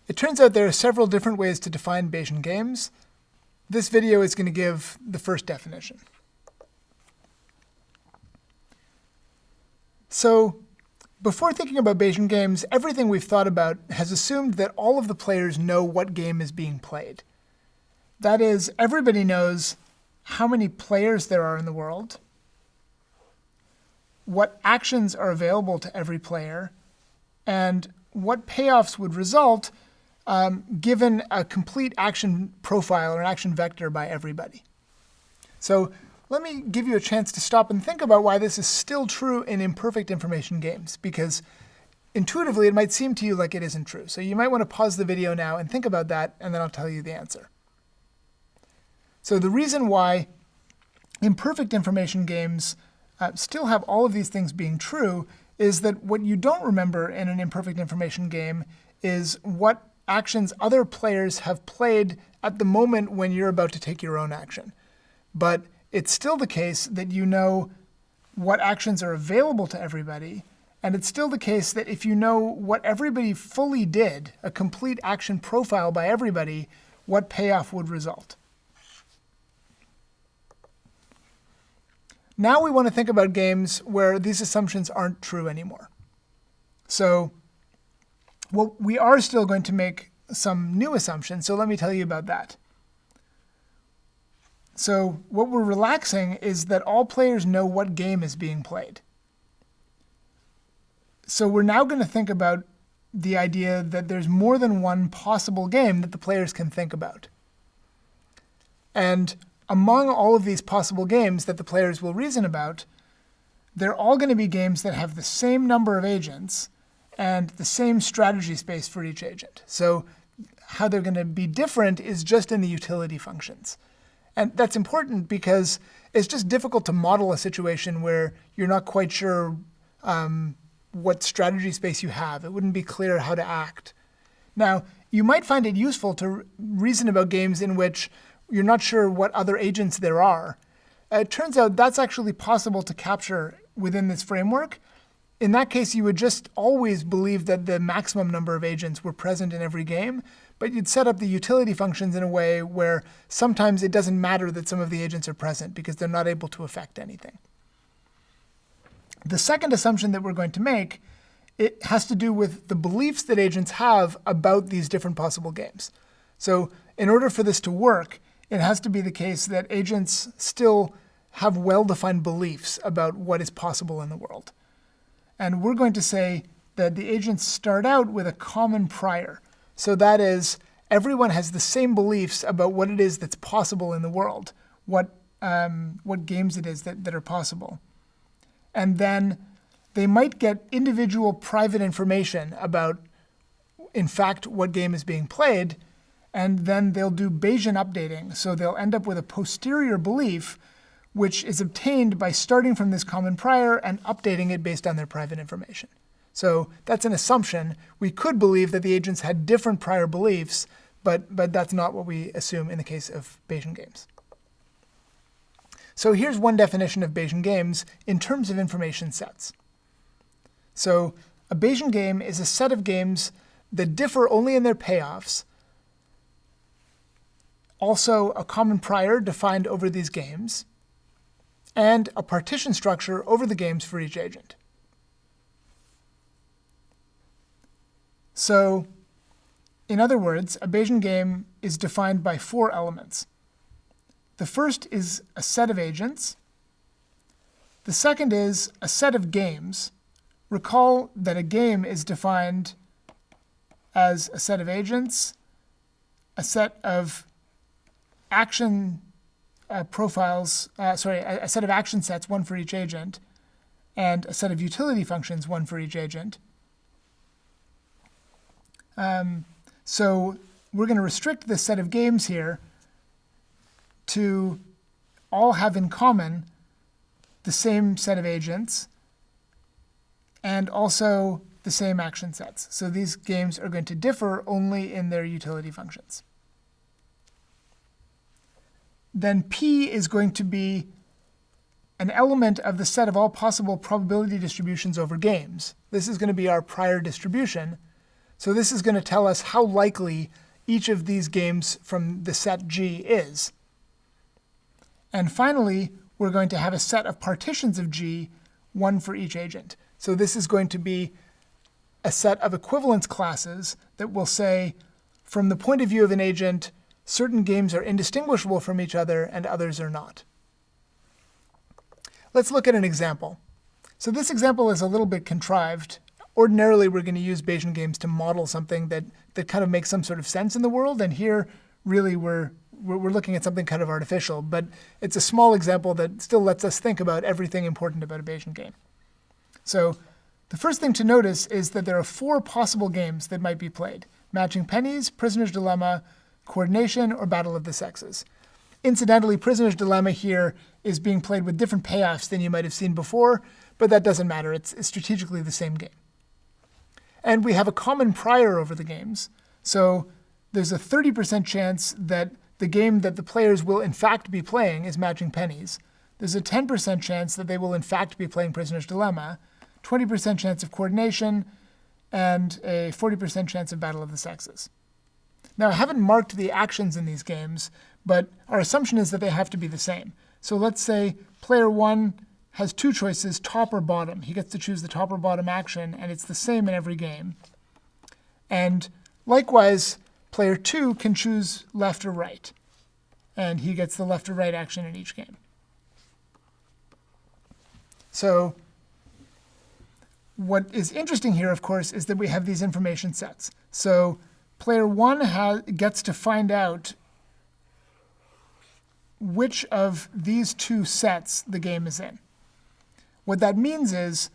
It turns out there are several different ways to define Bayesian games. This video is going to give the first definition. So before thinking about Bayesian games, everything we've thought about has assumed that all of the players know what game is being played. That is, everybody knows how many players there are in the world, what actions are available to every player, and what payoffs would result given a complete action profile or an action vector by everybody. So let me give you a chance to stop and think about why this is still true in imperfect information games, because intuitively it might seem to you like it isn't true. So you might want to pause the video now and think about that, and then I'll tell you the answer. So the reason why imperfect information games still have all of these things being true is that what you don't remember in an imperfect information game is what actions other players have played at the moment when you're about to take your own action. But it's still the case that you know what actions are available to everybody, and it's still the case that if you know what everybody fully did, a complete action profile by everybody, what payoff would result. Now we want to think about games where these assumptions aren't true anymore. So well, we are still going to make some new assumptions, so let me tell you about that. So what we're relaxing is that all players know what game is being played. So we're now going to think about the idea that there's more than one possible game that the players can think about. And among all of these possible games that the players will reason about, they're all going to be games that have the same number of agents and the same strategy space for each agent. So how they're going to be different is just in the utility functions. And that's important because it's just difficult to model a situation where you're not quite sure what strategy space you have. It wouldn't be clear how to act. Now, you might find it useful to reason about games in which you're not sure what other agents there are. It turns out that's actually possible to capture within this framework. In that case, you would just always believe that the maximum number of agents were present in every game, but you'd set up the utility functions in a way where sometimes it doesn't matter that some of the agents are present because they're not able to affect anything. The second assumption that we're going to make, it has to do with the beliefs that agents have about these different possible games. So in order for this to work, it has to be the case that agents still have well-defined beliefs about what is possible in the world. And we're going to say that the agents start out with a common prior. So that is, everyone has the same beliefs about what it is that's possible in the world, what games it is that are possible. And then they might get individual private information about, in fact, what game is being played, and then they'll do Bayesian updating. So they'll end up with a posterior belief which is obtained by starting from this common prior and updating it based on their private information. So that's an assumption. We could believe that the agents had different prior beliefs, but that's not what we assume in the case of Bayesian games. So here's one definition of Bayesian games in terms of information sets. So a Bayesian game is a set of games that differ only in their payoffs, also a common prior defined over these games, and a partition structure over the games for each agent. So in other words, a Bayesian game is defined by 4 elements. The first is a set of agents. The second is a set of games. Recall that a game is defined as a set of agents, a set of action profiles, a set of action sets, one for each agent, and a set of utility functions, one for each agent. So we're going to restrict this set of games here to all have in common the same set of agents and also the same action sets. So these games are going to differ only in their utility functions. Then P is going to be an element of the set of all possible probability distributions over games. This is going to be our prior distribution. So this is going to tell us how likely each of these games from the set G is. And finally, we're going to have a set of partitions of G, one for each agent. So this is going to be a set of equivalence classes that will say, from the point of view of an agent, certain games are indistinguishable from each other and others are not. Let's look at an example. So this example is a little bit contrived. Ordinarily, we're going to use Bayesian games to model something that kind of makes some sort of sense in the world. And here, really, we're looking at something kind of artificial. But it's a small example that still lets us think about everything important about a Bayesian game. So the first thing to notice is that there are 4 possible games that might be played: matching pennies, prisoner's dilemma, coordination, or battle of the sexes. Incidentally, prisoner's dilemma here is being played with different payoffs than you might have seen before, but that doesn't matter. It's strategically the same game. And we have a common prior over the games. So there's a 30% chance that the game that the players will in fact be playing is matching pennies. There's a 10% chance that they will in fact be playing prisoner's dilemma, 20% chance of coordination, and a 40% chance of battle of the sexes. Now, I haven't marked the actions in these games, but our assumption is that they have to be the same. So let's say player 1 has 2 choices, top or bottom. He gets to choose the top or bottom action, and it's the same in every game. And likewise, player 2 can choose left or right, and he gets the left or right action in each game. So what is interesting here, of course, is that we have these information sets. So player 1 gets to find out which of these 2 sets the game is in. What that means is,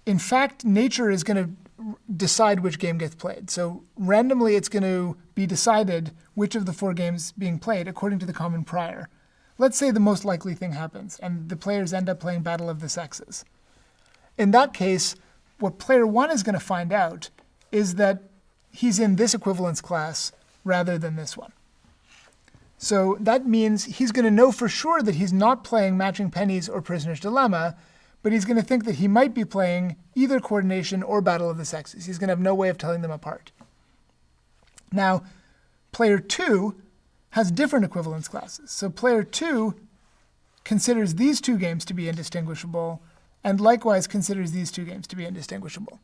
in fact, nature is going to decide which game gets played. So randomly, it's going to be decided which of the 4 games being played according to the common prior. Let's say the most likely thing happens, and the players end up playing Battle of the Sexes. In that case, what player 1 is going to find out is that he's in this equivalence class rather than this one. So that means he's going to know for sure that he's not playing matching pennies or prisoner's dilemma, but he's going to think that he might be playing either coordination or battle of the sexes. He's going to have no way of telling them apart. Now, player 2 has different equivalence classes. So player 2 considers these 2 games to be indistinguishable, and likewise considers these 2 games to be indistinguishable.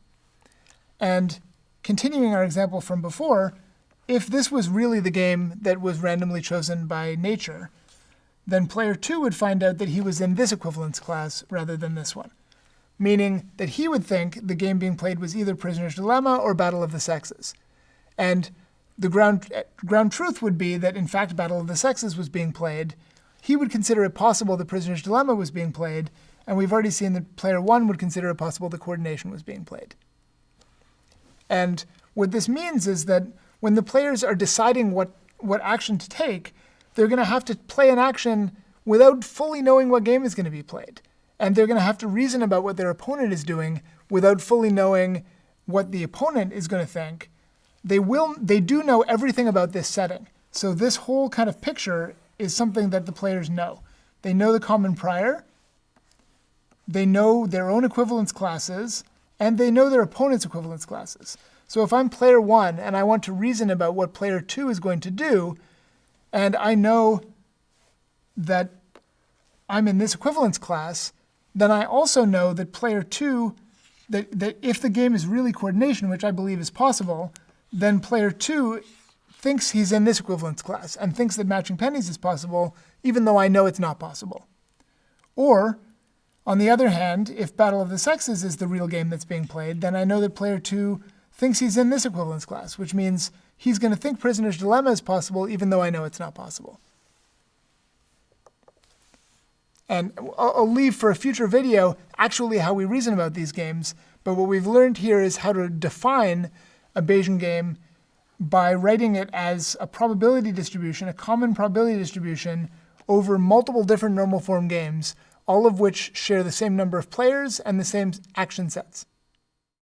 And continuing our example from before, if this was really the game that was randomly chosen by nature, then player 2 would find out that he was in this equivalence class rather than this one, meaning that he would think the game being played was either prisoner's dilemma or battle of the sexes. And the ground truth would be that, in fact, battle of the sexes was being played. He would consider it possible the prisoner's dilemma was being played, and we've already seen that player 1 would consider it possible the coordination was being played. And what this means is that when the players are deciding what action to take, they're going to have to play an action without fully knowing what game is going to be played. And they're going to have to reason about what their opponent is doing without fully knowing what the opponent is going to think. They do know everything about this setting. So this whole kind of picture is something that the players know. They know the common prior, they know their own equivalence classes, and they know their opponent's equivalence classes. So if I'm player 1 and I want to reason about what player 2 is going to do, and I know that I'm in this equivalence class, then I also know that player 2, that if the game is really coordination, which I believe is possible, then player 2 thinks he's in this equivalence class and thinks that matching pennies is possible, even though I know it's not possible. Or, on the other hand, if Battle of the Sexes is the real game that's being played, then I know that player 2 thinks he's in this equivalence class, which means he's going to think prisoner's dilemma is possible, even though I know it's not possible. And I'll leave for a future video actually how we reason about these games, but what we've learned here is how to define a Bayesian game by writing it as a probability distribution, a common probability distribution over multiple different normal form games, all of which share the same number of players and the same action sets.